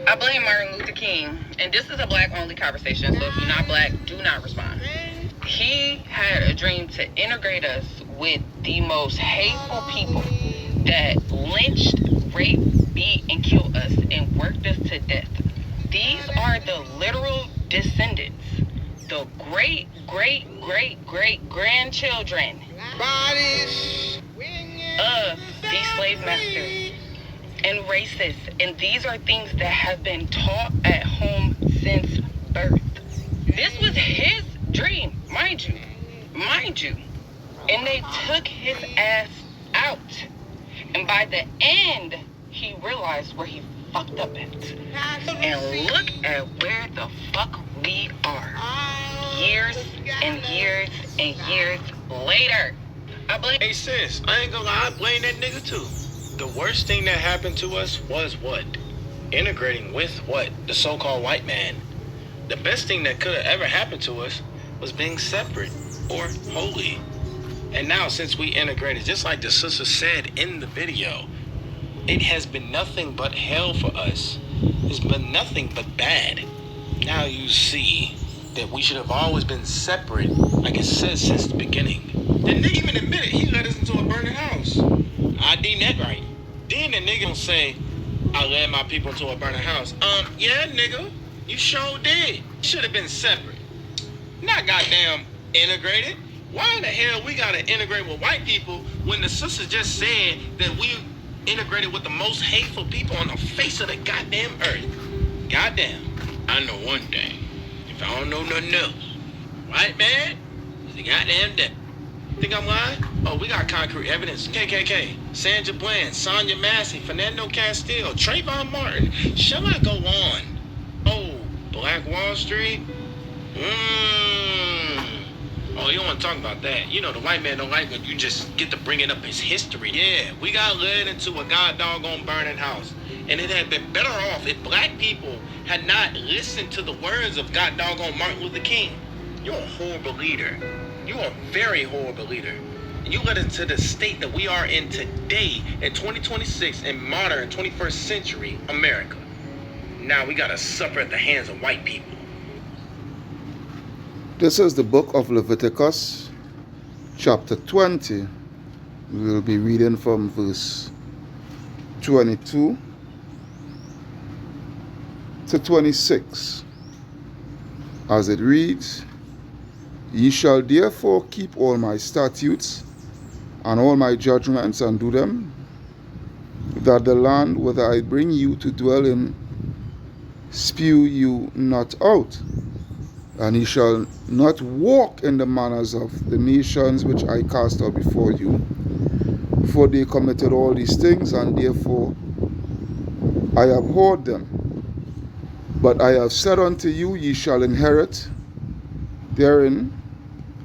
I blame Martin Luther King, and this is a black-only conversation, so if you're not black, do not respond. He had a dream to integrate us with the most hateful people that lynched, raped, beat, and killed us and worked us to death. These are the literal descendants, the great, great, great, great grandchildren of these slave masters and racists. And these are things that have been taught at home since birth. This was his dream, mind you. And they took his ass out. And by the end, he realized where he fucked up at. And look at where the fuck we are. Years and years and years later. Hey sis, I ain't gonna lie, I blame that nigga too. The worst thing that happened to us was what? Integrating with what? The so-called white man. The best thing that could have ever happened to us was being separate or holy. And now since we integrated, just like the sister said in the video, it has been nothing but hell for us. It's been nothing but bad. Now you see that we should have always been separate, like it says since the beginning. The nigga even admitted he led us into a burning house. I deem that right. Then the nigga will say, I led my people into a burning house. Yeah, nigga, you sure did. Should have been separate. Not goddamn integrated. Why in the hell we gotta integrate with white people when the sister just said that we integrated with the most hateful people on the face of the goddamn earth? Goddamn. I know one thing. If I don't know nothing else, white man is the goddamn devil. Think I'm lying? Oh, we got concrete evidence. KKK, Sandra Bland, Sonia Massey, Fernando Castile, Trayvon Martin. Shall I go on? Oh, Black Wall Street? Oh, you don't want to talk about that. You know, the white man don't like when you just get to bringing up his history. Yeah, we got led into a god doggone burning house. And it had been better off if black people had not listened to the words of god doggone Martin Luther King. You're a horrible leader. You are a very horrible leader. And you led us to the state that we are in today in 2026 in modern 21st century America. Now we gotta suffer at the hands of white people. This is the book of Leviticus, chapter 20. We will be reading from verse 22 to 26. As it reads, Ye shall therefore keep all my statutes and all my judgments and do them, that the land whither I bring you to dwell in spew you not out. And ye shall not walk in the manners of the nations which I cast out before you, for they committed all these things, and therefore I abhorred them. But I have said unto you, ye shall inherit therein,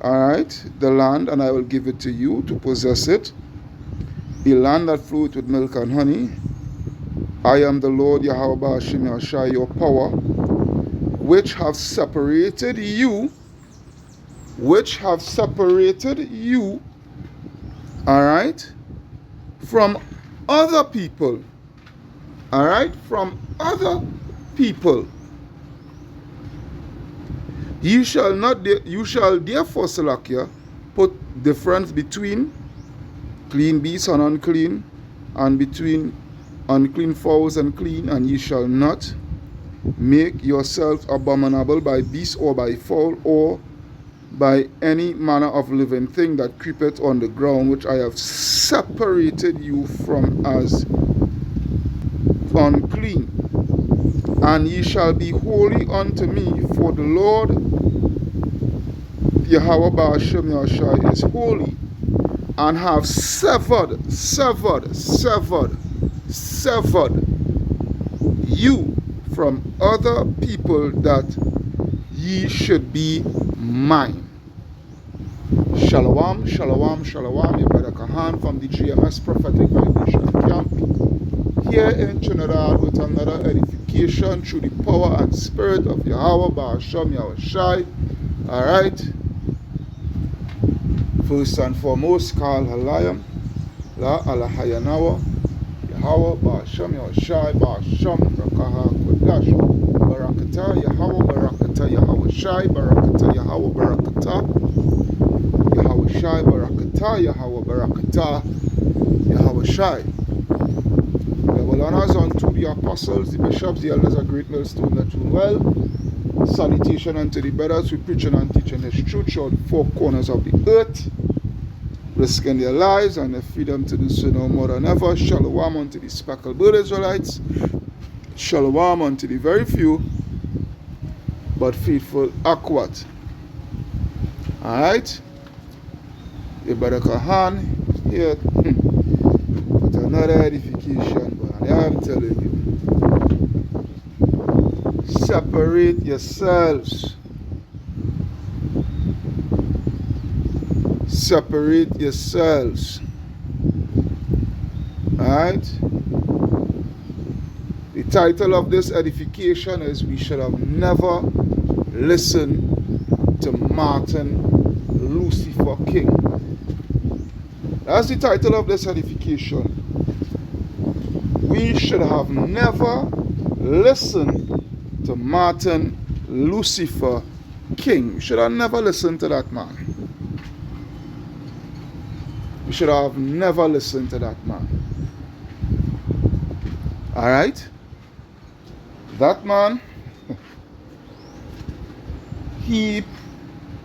the land, and I will give it to you to possess it, a land that floweth with milk and honey. I am the Lord Yahweh Ba'ashem Yahshai, your power, which have separated you, from other people, from other people. You shall therefore, Salakia, put difference between clean beasts and unclean, and between unclean fowls and clean, and ye shall not make yourselves abominable by beast or by fowl or by any manner of living thing that creepeth on the ground, which I have separated you from as unclean. And ye shall be holy unto me, for the Lord Yahweh Ba'ashem Yahshai is holy, and have severed you from other people, that ye should be mine. Shalom, shalom, shalom. Your brother Kahan from the GMS Prophetic Vibration Camp here in Trinidad with another edification through the power and spirit of Yahweh Ba'ashem Yahushai. Alright. First and foremost, Kal Halayim, La Alahayanawa, Yahweh Ba'ashem Yahushai, Ba'ashem Rakaha Dash. Barakata, Yahweh, Barakata, Yahweh Shai, Barakata, Yahweh, Barakata, Yahweh Shai, Barakata, Yahweh, Barakata, Yahweh Shai. Double honors unto the apostles, the bishops, the elders, a great millstone that rule well. Salutation unto the brothers who preaching and teaching his truth throughout the four corners of the earth, risking their lives and their freedom to do so no more than ever. Shalom unto the speckled bird Israelites. Shalom unto the very few, but faithful Akwat. Alright? The brother Kahan here with another edification, but I am telling you. Separate yourselves. Separate yourselves. Alright? The title of this edification is We Should Have Never Listened to Martin Lucifer King. That's the title of this edification. We should have never listened to Martin Lucifer King. We should have never listened to that man. We should have never listened to that man. Alright? That man, he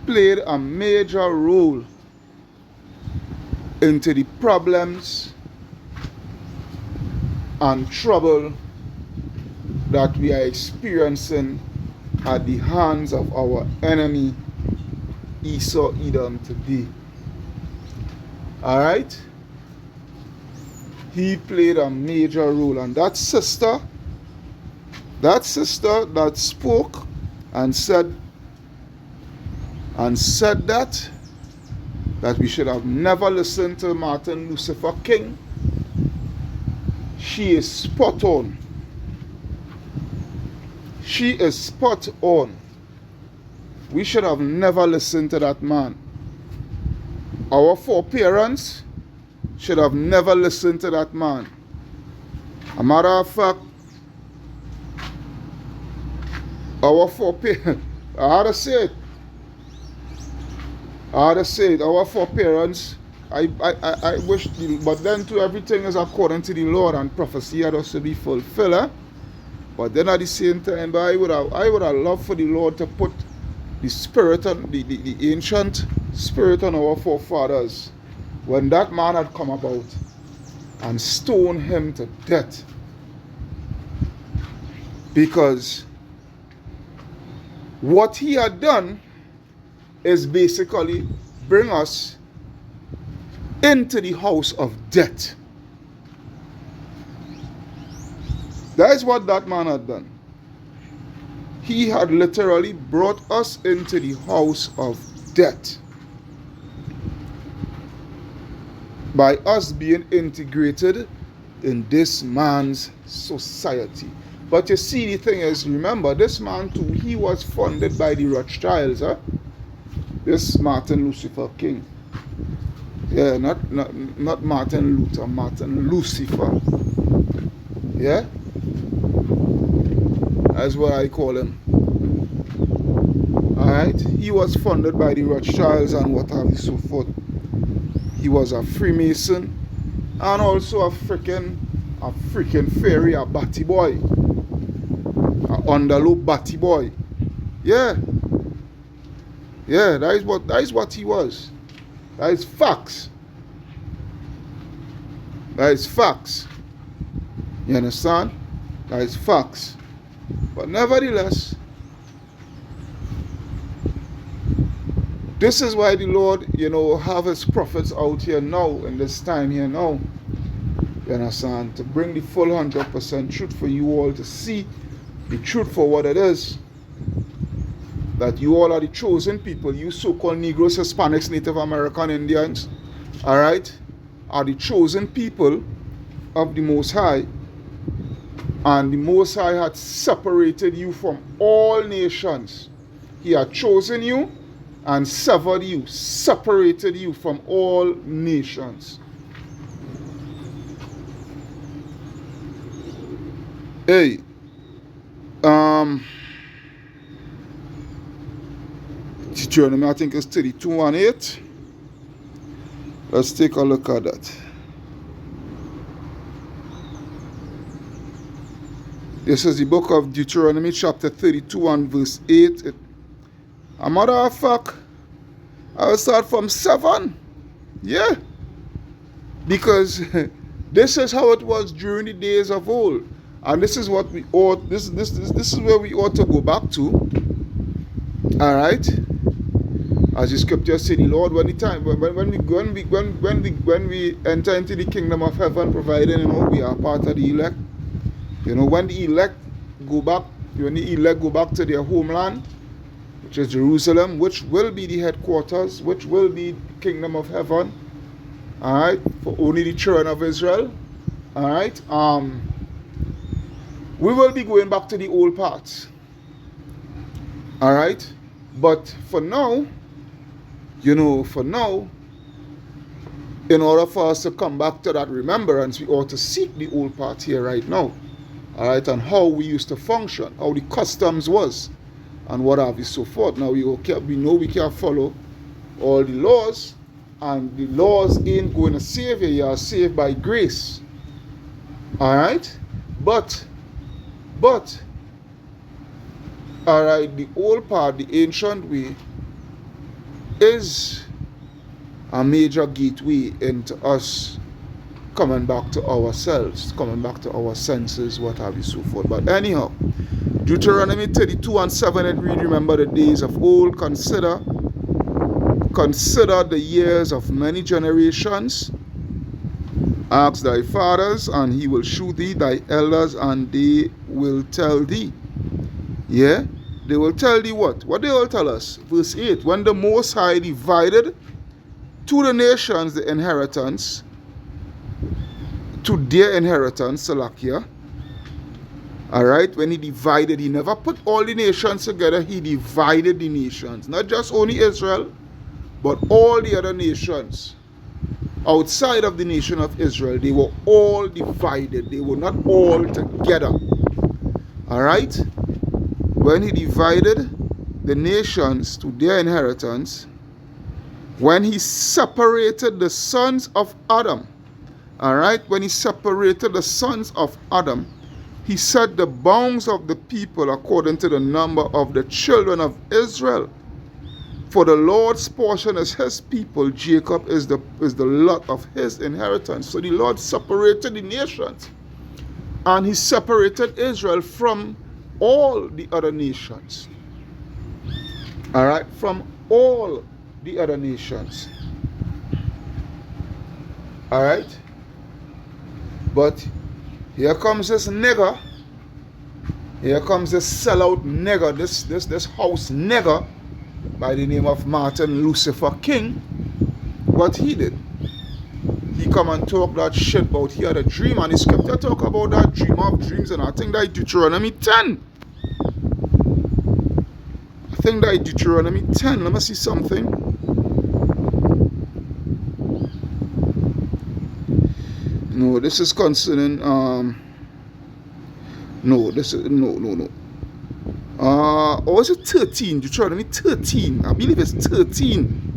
played a major role into the problems and trouble that we are experiencing at the hands of our enemy Esau Edom today. Alright? He played a major role, and that sister that spoke and said that we should have never listened to Martin Lucifer King, she is spot on. She is spot on. We should have never listened to that man. Our foreparents should have never listened to that man. A matter of fact, our foreparents, I had to say it, our foreparents, I wish, but then too, everything is according to the Lord, and prophecy had us to be fulfilled. Eh? But then at the same time, I would have loved for the Lord to put the spirit on the ancient spirit on our forefathers when that man had come about and stoned him to death. Because what he had done is basically bring us into the house of death. That is what that man had done. He had literally brought us into the house of death by us being integrated in this man's society. But you see, the thing is, remember, this man too, he was funded by the Rothschilds. This Martin Lucifer King. Yeah, not Martin Luther, Martin Lucifer. Yeah? That's what I call him. Alright? He was funded by the Rothschilds and what have you, so forth. He was a Freemason and also a freaking fairy, a batty boy. A underlow batty boy. Yeah. Yeah, that is what he was. That is facts. That is facts. You understand? That is facts. But nevertheless, this is why the Lord, have his prophets out here now, in this time here now. You understand? To bring the full 100% truth for you all to see the truth for what it is. That you all are the chosen people, you so-called Negroes, Hispanics, Native American Indians, alright, are the chosen people of the Most High. And the Most High had separated you from all nations. He had chosen you and severed you, separated you from all nations. Hey, Deuteronomy, I think it's 32:8. Let's take a look at that. This is the book of Deuteronomy, chapter 32 and verse 8. A matter of fact, I will start from 7. Yeah. Because this is how it was during the days of old. And this is what we ought, this is where we ought to go back to. Alright? As the scripture said, the Lord, when we enter into the kingdom of heaven, providing we are part of the elect. When the elect go back to their homeland, which is Jerusalem, which will be the headquarters, which will be the kingdom of heaven, alright, for only the children of Israel, alright, we will be going back to the old paths, alright, but for now, in order for us to come back to that remembrance, we ought to seek the old path here right now, alright, and how we used to function, how the customs was, and what have you, so forth. Now we know we can't follow all the laws, and the laws ain't going to save you. You are saved by grace. Alright? But, alright, the old path, the ancient way, is a major gateway into us coming back to ourselves, coming back to our senses, what have you, so forth. But anyhow, Deuteronomy 32 and 7, it reads, remember the days of old, consider the years of many generations. Ask thy fathers, and he will shew thee, thy elders, and they will tell thee. Yeah? They will tell thee what? What they will tell us? Verse 8, when the Most High divided to the nations the inheritance, to their inheritance, Salakia. Alright, when he divided, he never put all the nations together, he divided the nations. Not just only Israel, but all the other nations. Outside of the nation of Israel, they were all divided. They were not all together. Alright? When he divided the nations to their inheritance, when he separated the sons of Adam, alright, when he separated the sons of Adam, he set the bounds of the people according to the number of the children of Israel. For the Lord's portion is his people, Jacob is the lot of his inheritance. So the Lord separated the nations, and he separated Israel from all the other nations. Alright, from all the other nations. Alright? But here comes this nigger. Here comes this sellout nigger, this house nigger by the name of Martin Lucifer King. What he did? He come and talk that shit about he had a dream, and the scripture talk about that dream of dreams, and I think that Deuteronomy 10. I think that Deuteronomy 10. Let me see something. No, this is concerning no. Or is it 13? Deuteronomy 13. I believe it's 13.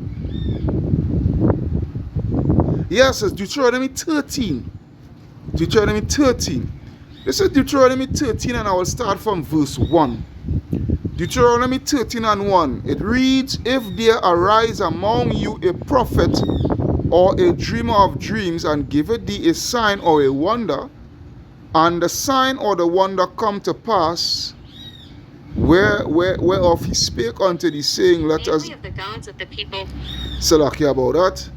Yes, it's Deuteronomy 13. Deuteronomy 13. This is Deuteronomy 13, and I will start from verse 1. Deuteronomy 13 and 1. It reads, if there arise among you a prophet or a dreamer of dreams, and giveth thee a sign or a wonder, and the sign or the wonder come to pass, whereof he spake unto thee, saying, let us... of the gods of the people. Salakia about that.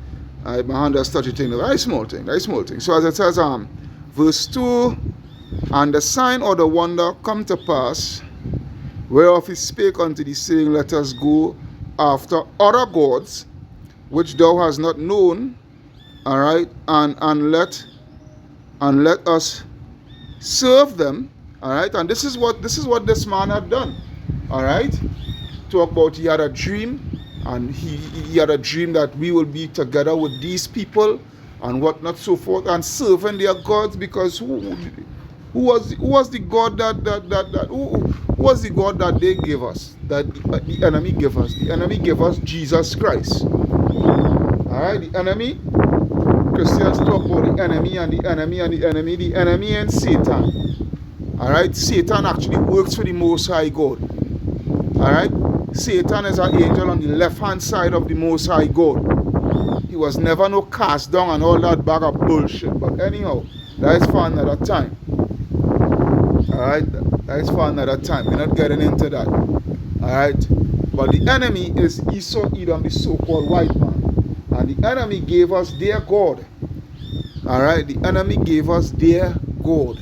My hand has touched it, very small thing, very small thing. So as it says, verse 2, and the sign or the wonder come to pass, whereof he spake unto thee, saying, let us go after other gods, which thou hast not known, all right, and let us serve them, all right. And this is what this man had done, all right. Talk about he had a dream, and he had a dream that we will be together with these people and whatnot, so forth, and serving their gods, because who was the god who was the God that they gave us, that the enemy gave us? The enemy gave us Jesus Christ. Alright, the enemy, Christians talk about the enemy and the enemy and the enemy. The enemy and Satan. Alright, Satan actually works for the Most High God. Alright, Satan is an angel on the left hand side of the Most High God. He was never no cast down and all that bag of bullshit. But anyhow, that is for another time. Alright, that is for another time. We're not getting into that. Alright, but the enemy is Esau, Edom, the so-called white man. And the enemy gave us their God. Alright, the enemy gave us their God,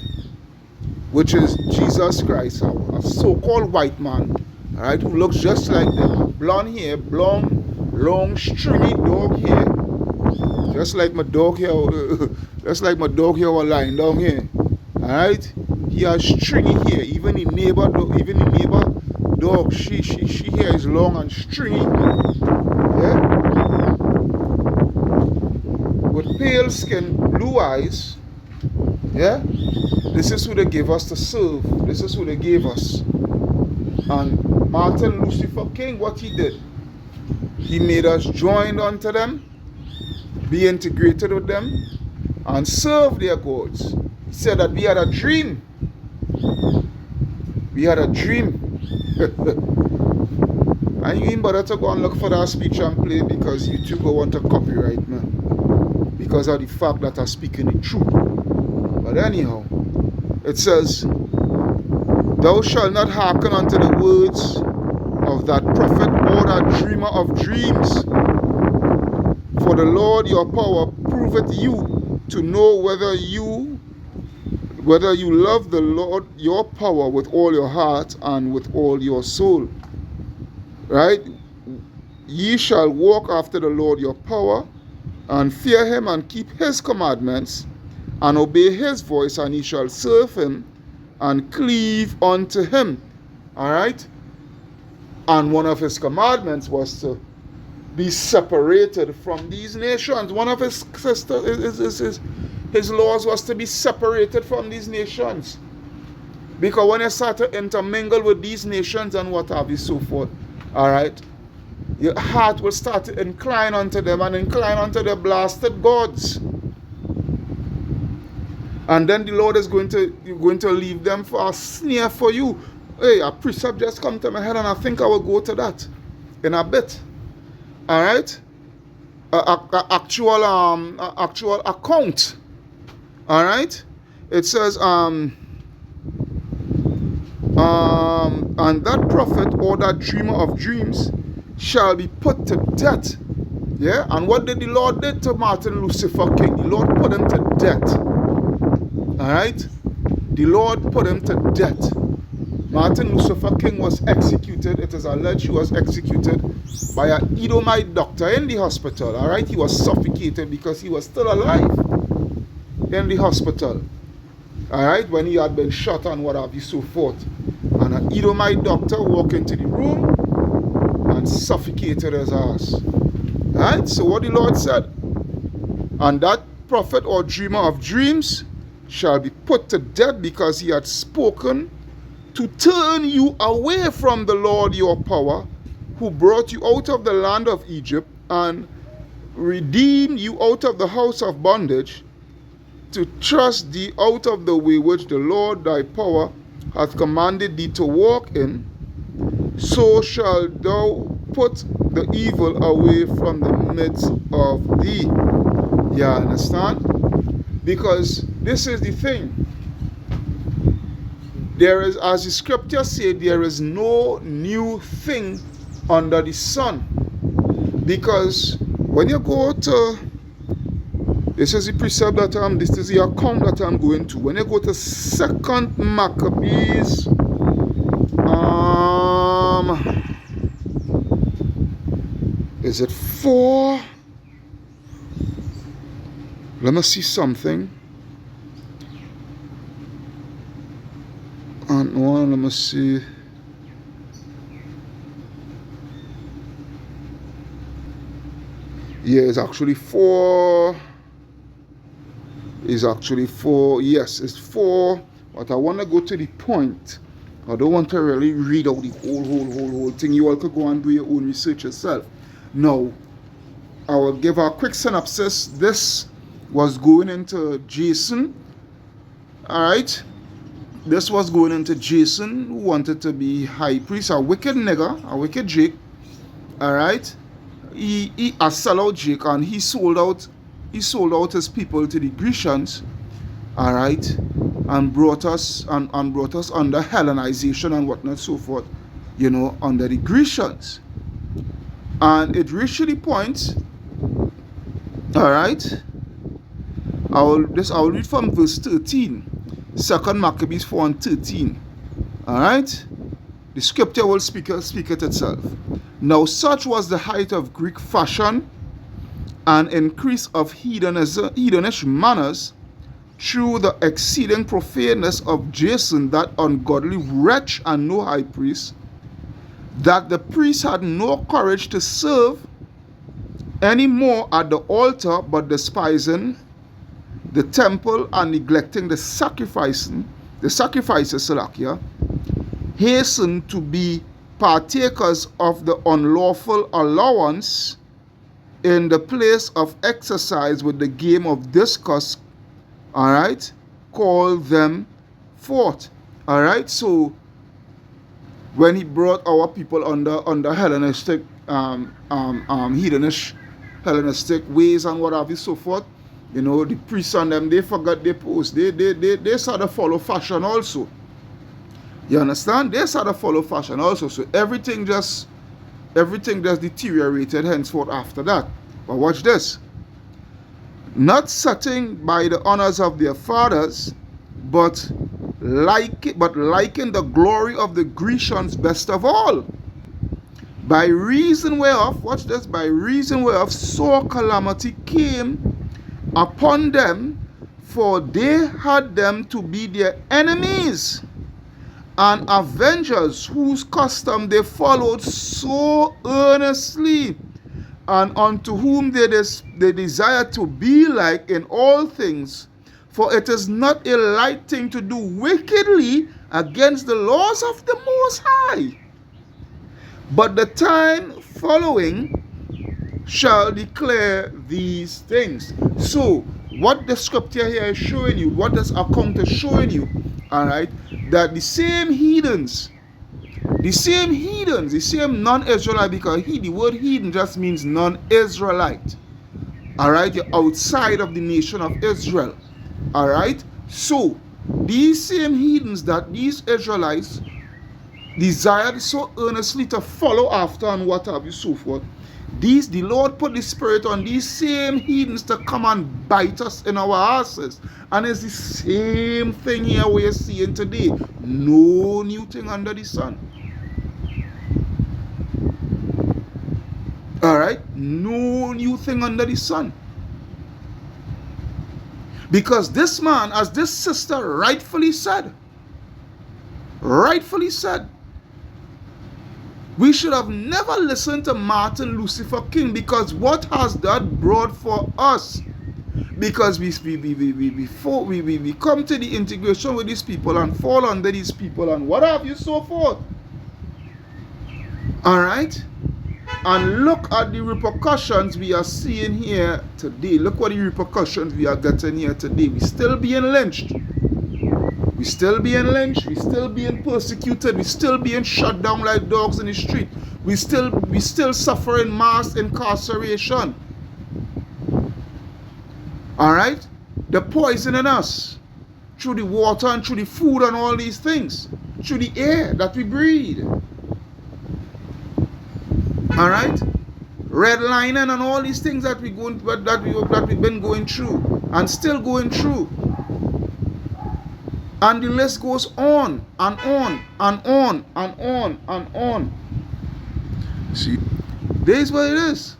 which is Jesus Christ, a so-called white man, alright, who looks just like them. Blonde hair, blonde, long, stringy dog hair. Just like my dog hair, just like my dog hair was lying down here. Alright? He has stringy hair. Even the neighbor dog, she hair is long and stringy. Yeah? With pale skin, blue eyes. Yeah? This is who they gave us to serve. This is who they gave us. And Martin Lucifer King, what he did, he made us joined unto them, be integrated with them, and serve their gods. He said that we had a dream. We had a dream. And you ain't bother to go and look for that speech and play because you two go want to copyright me. Because of the fact that I'm speaking the truth. But anyhow, it says, thou shalt not hearken unto the words of that prophet or that dreamer of dreams. For the Lord your power proveth you to know whether you love the Lord your power with all your heart and with all your soul. Right? Ye shall walk after the Lord your power, and fear him and keep his commandments, and obey his voice, and ye shall serve him and cleave unto him. Alright? And one of his commandments was to be separated from these nations. One of his laws was to be separated from these nations. Because when you start to intermingle with these nations and what have you, so forth, alright, your heart will start to incline unto them and incline unto their blasted gods. And then the Lord is going to leave them for a snare for you. Hey, a precept just come to my head and I think I will go to that in a bit. Alright? Actual account. Alright? It says, and that prophet or that dreamer of dreams shall be put to death. Yeah? And what did the Lord do to Martin Lucifer King? The Lord put him to death. Alright? The Lord put him to death. Martin Lucifer King was executed. It is alleged he was executed by an Edomite doctor in the hospital. Alright? He was suffocated because he was still alive in the hospital. Alright? When he had been shot and what have you, so forth. And an Edomite doctor walked into the room and suffocated his ass. Alright? So what the Lord said, and that prophet or dreamer of dreams shall be put to death because he had spoken to turn you away from the Lord your power, who brought you out of the land of Egypt and redeemed you out of the house of bondage, to thrust thee out of the way which the Lord thy power hath commanded thee to walk in. So shalt thou put the evil away from the midst of thee. You understand? Because this is the thing. There is, as the scripture said, there is no new thing under the sun. Because when you go to, this is the precept that this is the account that I'm going to. When you go to 2 Maccabees, is it 4? Let me see something. And one, let me see. Yeah, it's actually 4. It's actually 4. Yes, it's 4. But I want to go to the point. I don't want to really read out the whole thing. You all could go and do your own research yourself. Now, I will give a quick synopsis. This was going into Jason. Alright? This was going into Jason, who wanted to be high priest, a wicked nigger, a wicked Jake. Alright? He a sellout Jake, and he sold out his people to the Grecians. Alright? And brought us under Hellenization and whatnot, so forth, under the Grecians. And it reached the point, alright, I will read from verse 13, 2 Maccabees 4 and 13, alright. The scripture will speak it itself. Now such was the height of Greek fashion and increase of heathenish manners, through the exceeding profaneness of Jason, that ungodly wretch and no high priest, that the priest had no courage to serve any more at the altar, but despising the temple and neglecting the sacrifices, hastened to be partakers of the unlawful allowance in the place of exercise with the game of discus, alright, call them forth. Alright, so when he brought our people under Hellenistic heathenish Hellenistic ways and what have you, so forth, the priests and them, they forgot their post. They started to follow fashion also. You understand? They started to follow fashion also. So everything just deteriorated henceforth after that. But watch this. Not setting by the honors of their fathers, but liking the glory of the Grecians best of all. By reason whereof, watch this, by reason whereof sore calamity came upon them, for they had them to be their enemies and avengers, whose custom they followed so earnestly, and unto whom they desire to be like in all things. For it is not a light thing to do wickedly against the laws of the Most High. But the time following shall declare these things. So, what the scripture here is showing you, what this account is showing you, alright, that the same heathens, the same non-Israelite, because the word heathen just means non-Israelite. Alright, you're outside of the nation of Israel. Alright, so these same heathens that these Israelites desired so earnestly to follow after and what have you, so forth, the Lord put the Spirit on these same heathens to come and bite us in our asses. And it's the same thing here we're seeing today. No new thing under the sun. Alright? No new thing under the sun. Because this man, as this sister rightfully said, we should have never listened to Martin Lucifer King, because what has that brought for us? Because we come to the integration with these people and fall under these people and what have you, so forth. Alright? And look at the repercussions we are seeing here today. Look what the repercussions we are getting here today. We still being lynched. We still being lynched. We still being persecuted. We still being shut down like dogs in the street. We still suffering mass incarceration. Alright? They're poisoning us through the water and through the food and all these things. Through the air that we breathe. Alright? Redlining and all these things that we've been going through and still going through. And the list goes on and on and on and on and on. See, there's what it is.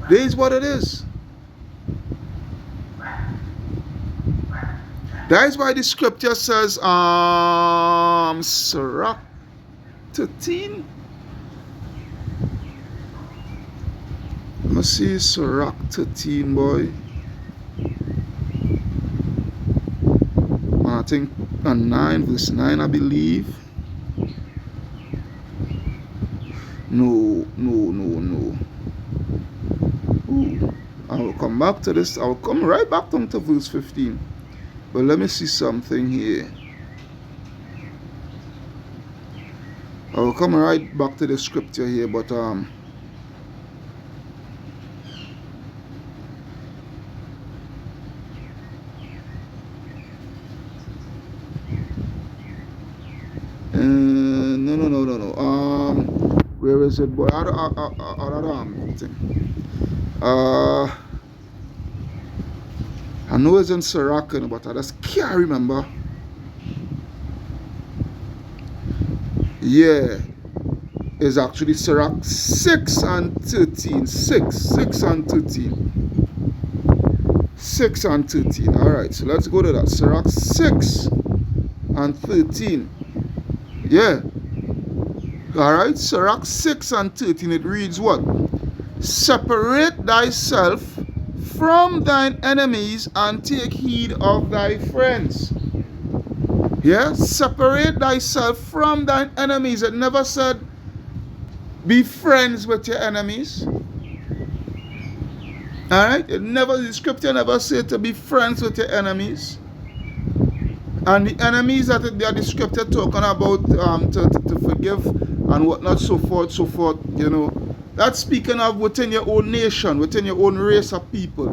There's what it is. That is why the scripture says, Sirach 13. Let me see, Sirach 13, boy. I think on 9, verse 9, I believe. No. Ooh, I will come back to this. I will come right back down to verse 15. But let me see something here. I will come right back to the scripture here, but no. Where is it, boy? Thing. I know it's in Sarakan, but I just can't remember. Yeah, it's actually Sirach 6 and 13. 6 and 13. 6 and 13. Alright, so let's go to that. Sirach 6 and 13. Yeah. Alright, Sirach 6 and 13. It reads what? Separate thyself from thine enemies and take heed of thy friends. Yeah, separate thyself from thine enemies. It never said be friends with your enemies. Alright? The scripture never said to be friends with your enemies. And the enemies that the scripture talking about to forgive and whatnot, so forth, you know. That's speaking of within your own nation, within your own race of people.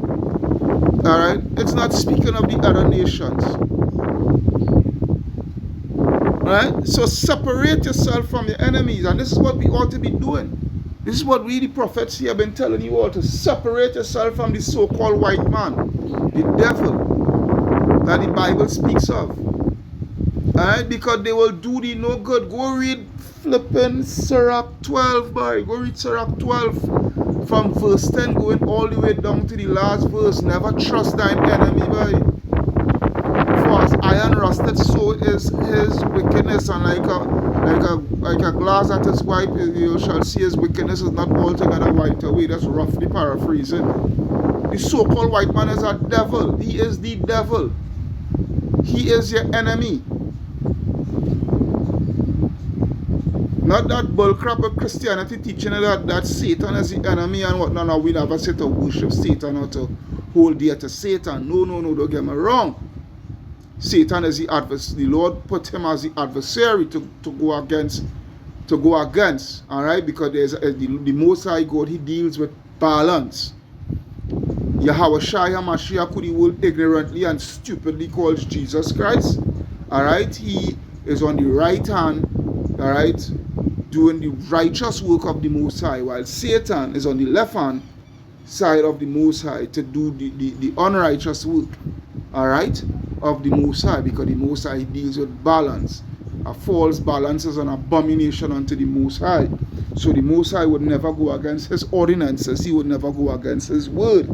Alright? It's not speaking of the other nations. Right? So separate yourself from your enemies. And this is what we ought to be doing. This is what we, the prophets here, have been telling you all, to separate yourself from the so-called white man, the devil that the Bible speaks of. Alright? Because they will do thee no good. Go read flipping Sirach 12, boy. Go read Sirach 12 from verse 10 going all the way down to the last verse. Never trust thine enemy, boy. For as iron rusted, so is his wickedness, and like a glass that is white, you shall see his wickedness is not altogether wiped away. That's roughly paraphrasing. The so-called white man is a devil. He is the devil. He is your enemy. Not that bullcrap of Christianity teaching that Satan is the enemy and whatnot. No, we never say to worship Satan or to hold dear to Satan. No, don't get me wrong. Satan is the adversary. The Lord put him as the adversary to go against. Alright? Because there's the Most High God, he deals with balance. Yahweh Shai HaMashiach, who the world ignorantly and stupidly calls Jesus Christ. Alright? He is on the right hand, alright, doing the righteous work of the Most High, while Satan is on the left hand side of the Most High to do the unrighteous work, alright, of the Most High, because the Most High deals with balance. A false balance is an abomination unto the Most High. So the Most High would never go against his ordinances. He would never go against his word.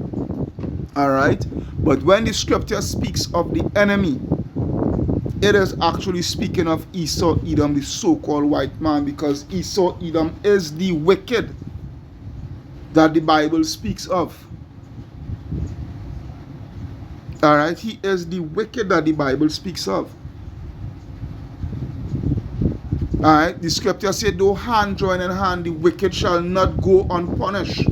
Alright? But when the scripture speaks of the enemy, it is actually speaking of Esau, Edom, the so-called white man, because Esau, Edom is the wicked that the Bible speaks of. Alright? He is the wicked that the Bible speaks of. Alright? The scripture said, though hand join in hand, the wicked shall not go unpunished.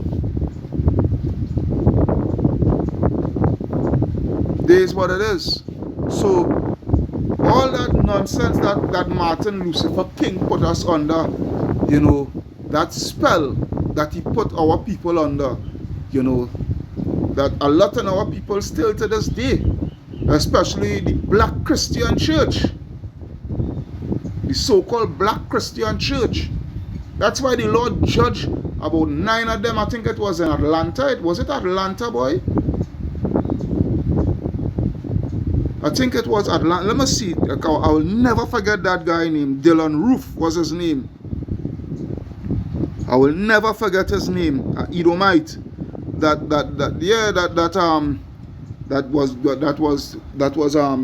There's what it is. So, all that nonsense that Martin Lucifer King put us under, you know, that spell that he put our people under, you know, that a lot of our people still to this day, especially the black Christian church, the so-called black Christian church. That's why the Lord judged about 9 of them. I think it was in Atlanta. Was it Atlanta, boy? I think it was Atlanta. Let me see. I will never forget that guy named Dylan Roof was his name. I will never forget his name. Edomite. That was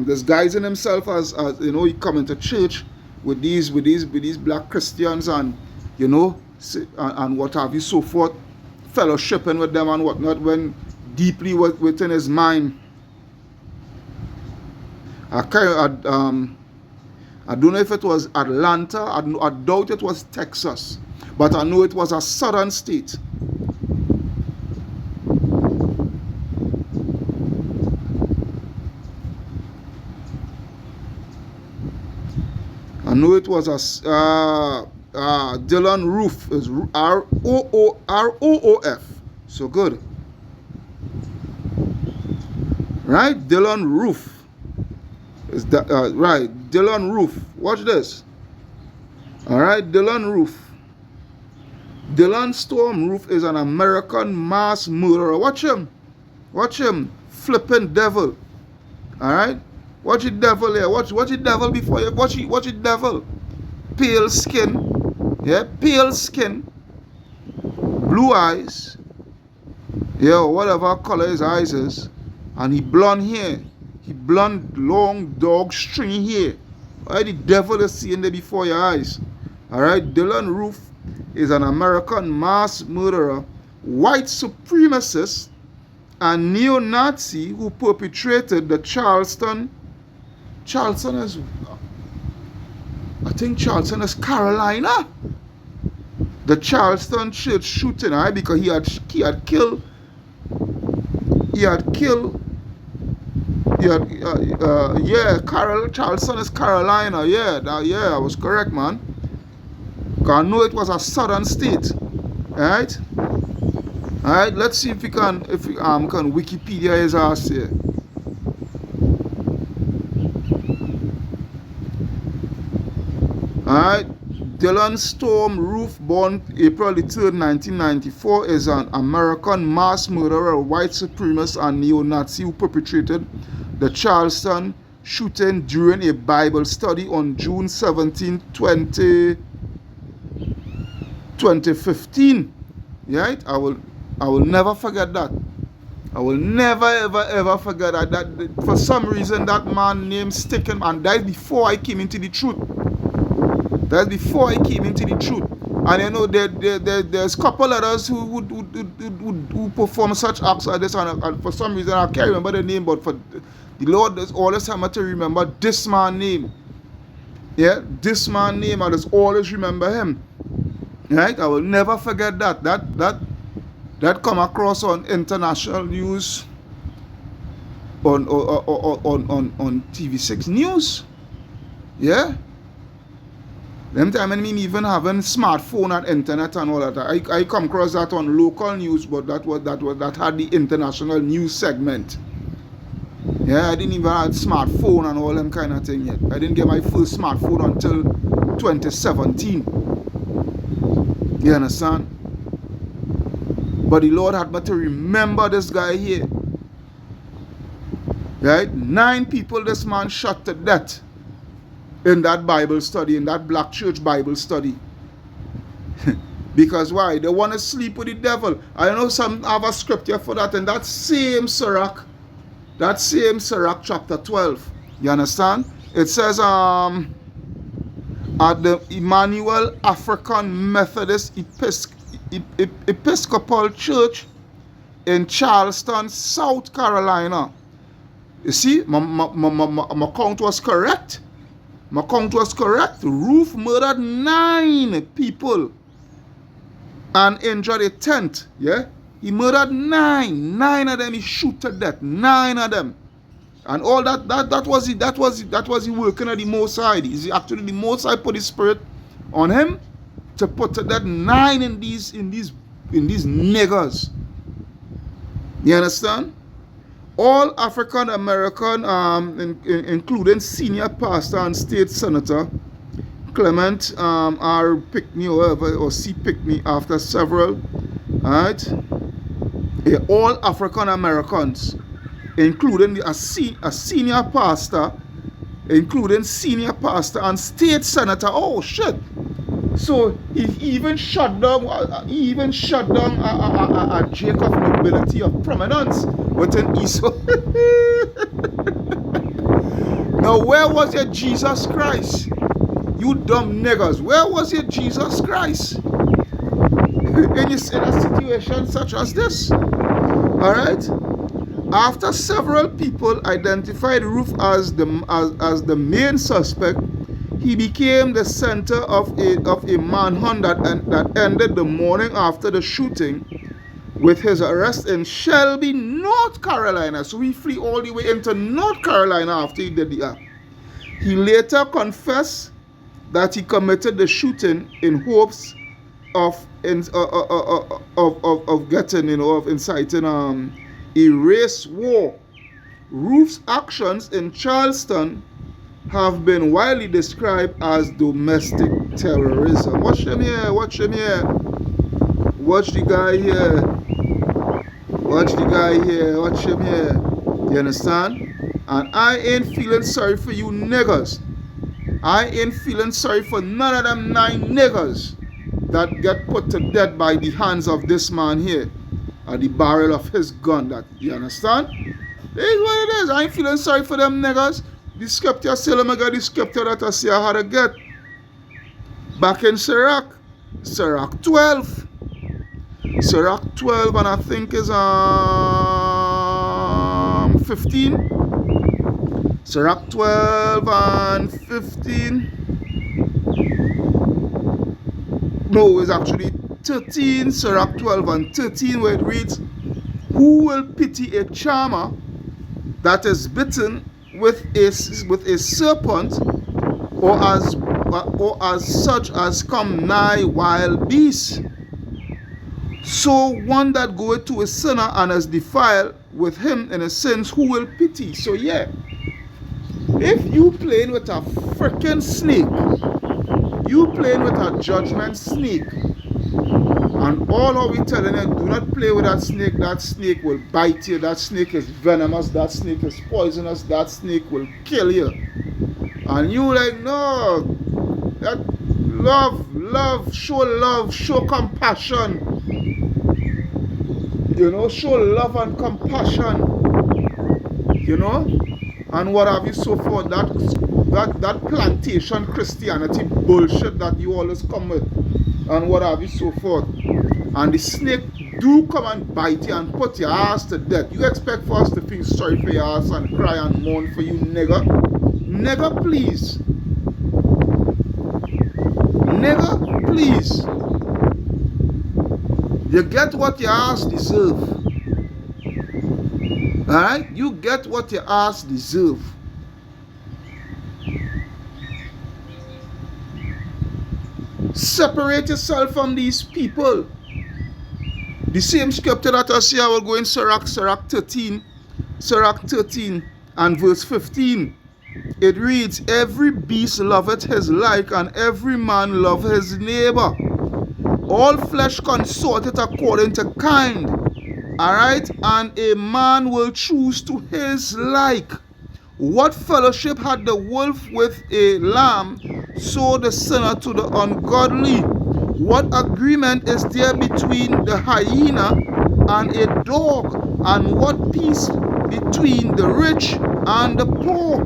disguising himself as you know, he come into church with these black Christians, and you know, and what have you, so forth, fellowshipping with them and whatnot, when deeply within his mind, I don't know if it was Atlanta. I doubt it was Texas, but I know it was a southern state. I know it was Dylan Roof, is Roof. So good, right? Dylan Roof is that right? Dylan Roof. Watch this. All right, Dylan Roof. Dylan Storm Roof is an American mass murderer. Watch him. Watch him. Flipping devil. All right. Watch the devil here. Watch the devil before you. Watch the devil. Pale skin. Yeah, pale skin. Blue eyes. Yeah, whatever color his eyes is. And he blonde hair. He blonde, long, dog, stringy hair. Alright, the devil is seeing there before your eyes. Alright, Dylan Roof is an American mass murderer, white supremacist, and neo-Nazi who perpetrated the Charleston is, I think Charleston is Carolina. The Charleston church shooting, right? Because he had killed, Charleston is Carolina. Yeah, I was correct, man. Because I know it was a southern state. Alright? Alright, let's see if we can Wikipedia his ass here. Alright, Dylan Storm Roof, born April the 3rd, 1994, is an American mass murderer, white supremacist, and neo-Nazi who perpetrated the Charleston shooting during a Bible study on June 17, 2015. Right? I will never forget that. I will never ever forget that. For some reason that man name sticking, and that before I came into the truth. That's before I came into the truth. And you know, there's a couple others who perform such acts like this, and for some reason I can't remember the name, but for the Lord there's always time to remember this man's name. Yeah, this man's name, I just always remember him. Right? I will never forget that. That come across on international news, on TV6 News. Yeah. Them time when me even having smartphone and internet and all that. I come across that on local news, but that had the international news segment. Yeah, I didn't even have smartphone and all them kind of thing yet. I didn't get my first smartphone until 2017. You understand? But the Lord had me to remember this guy here. Right? 9 people this man shot to death in that Bible study, in that black church Bible study. Because why? They want to sleep with the devil. I know some have a scripture for that, and that same Sirach chapter 12. You understand? It says at the Emmanuel African Methodist Episcopal Church in Charleston, South Carolina. You see, my count was correct. My count was correct. Roof murdered 9 people and injured a 10th. Yeah, he murdered 9. 9 of them he shoot to death. 9 of them, and all that was he working at the Most High. Is he actually the Most High put his spirit on him to put to death 9 in these niggers. You understand? All African American, including senior pastor and state senator Clement R. Pickney or C. Pickney, after several, right? All African Americans, including a senior pastor, and state senator. Oh shit! So he even shut down a Jacob nobility of prominence within East. Now, where was your Jesus Christ? You dumb niggers. Where was your Jesus Christ? In a situation such as this. Alright? After several people identified Ruth as the main suspect, he became the center of a manhunt that ended the morning after the shooting with his arrest in Shelby, North Carolina. So he flew all the way into North Carolina after he did the act. He later confessed that he committed the shooting in hopes of getting, of inciting a race war. Ruth's actions in Charleston have been widely described as domestic terrorism. Watch him here, watch him here. Watch the guy here. Watch the guy here, watch him here. You understand? And I ain't feeling sorry for you niggas. I ain't feeling sorry for none of them 9 niggas that get put to death by the hands of this man here, at the barrel of his gun. That, you understand? This is what it is. I ain't feeling sorry for them niggas. The scripture say, let me get the scripture that I see how to get. Back in Sirach 12. Sirach 12, and I think is 15. Sirach 12 and 15. No, it's actually 13. Sirach 12 and 13, where it reads, who will pity a charmer that is bitten with a serpent, or as such as come nigh wild beasts? So one that goeth to a sinner and is defiled with him in his sins, who will pity? So yeah, if you playing with a freaking snake, you playing with a judgment snake, and all are we telling you, do not play with that snake will bite you, that snake is venomous, that snake is poisonous, that snake will kill you. And you like, no, that love, show compassion. You know, show love and compassion. You know, and what have you so forth. That plantation Christianity bullshit that you always come with, and what have you so forth. And the snake do come and bite you and put your ass to death. You expect for us to feel sorry for your ass and cry and mourn for you, nigga? Nigga, please. Nigga, please. You get what your ass deserve. Alright? You get what your ass deserve. Separate yourself from these people. The same scripture that I see, I will go in Sirach 13 and verse 15. It reads, every beast loveth his like, and every man love his neighbor. All flesh consorteth according to kind. Alright? And a man will choose to his like. What fellowship had the wolf with a lamb, so the sinner to the ungodly? What agreement is there between the hyena and a dog? And what peace between the rich and the poor?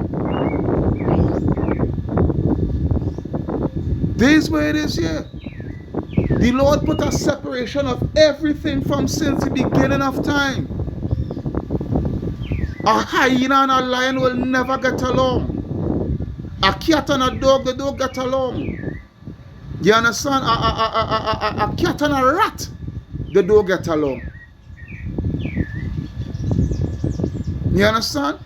This is where it is here. The Lord put a separation of everything from since the beginning of time. A hyena and a lion will never get along. A cat and a dog, they don't get along. You understand? A cat and a rat, they don't get along. You understand?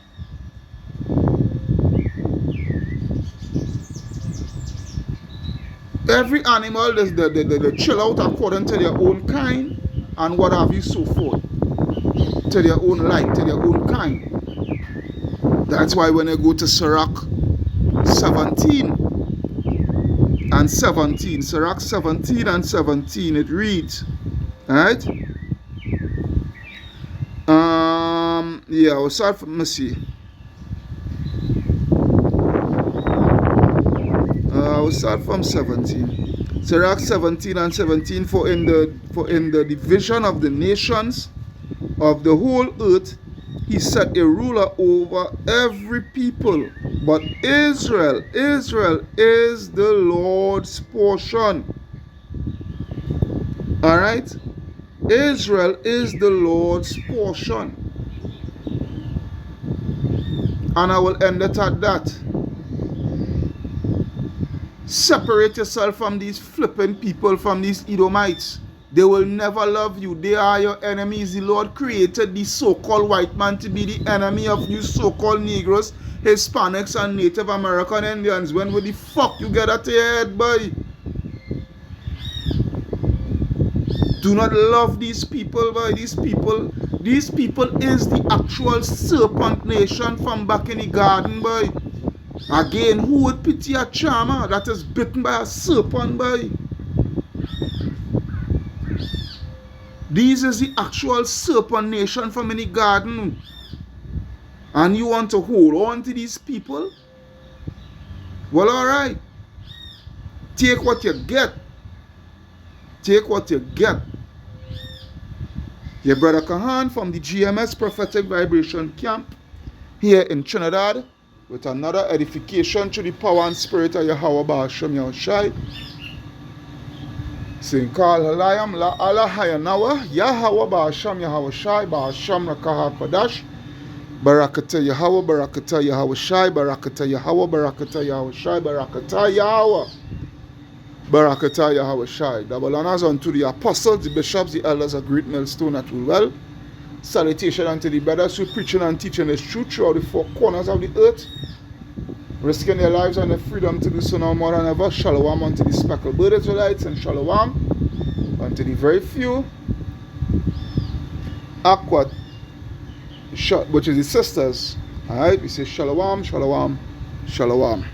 Every animal, they chill out according to their own kind and what have you so forth. To their own like, to their own kind. That's why when I go to Sirach 17 and 17, Sirach 17 and 17, it reads, alright? Yeah, I'll start from, let me see. I'll start from 17. Sirach 17 and 17, for in the division of the nations of the whole earth, he set a ruler over every people. But Israel is the Lord's portion. Alright? Israel is the Lord's portion. And I will end it at that. Separate yourself from these flipping people, from these Edomites. They will never love you. They are your enemies. The Lord created the so-called white man to be the enemy of you so-called Negroes, Hispanics, and Native American Indians. When will the fuck you get out of your head, boy? Do not love these people, boy. These people is the actual serpent nation from back in the garden, boy. Again, who would pity a charmer that is bitten by a serpent, boy? This is the actual serpent nation from in the garden. And you want to hold on to these people? Well, alright. Take what you get. Take what you get. Your brother Kahan from the GMS Prophetic Vibration Camp here in Trinidad with another edification to the power and spirit of Yahweh Ba'ashem Yahushai. Saying Kal Halayam La Allah Hayanawa Yahweh Ba'ashem Yahushai Ba'ashem Rakahar Padash Barakata Yahweh Barakata Yahushai Barakata Yahweh Barakata Yahushai Barakata Yahweh Barakata Yahushai. Double honors unto the apostles, the bishops, the elders, a great millstone at well. Salutation unto the brothers who preaching and teaching the truth throughout the four corners of the earth, risking their lives and their freedom to do so now more than ever. Shalom unto the speckled bird Israelites, and shalom unto the very few Akwat, which is the sisters. Alright, we say shalom, shalom, shalom.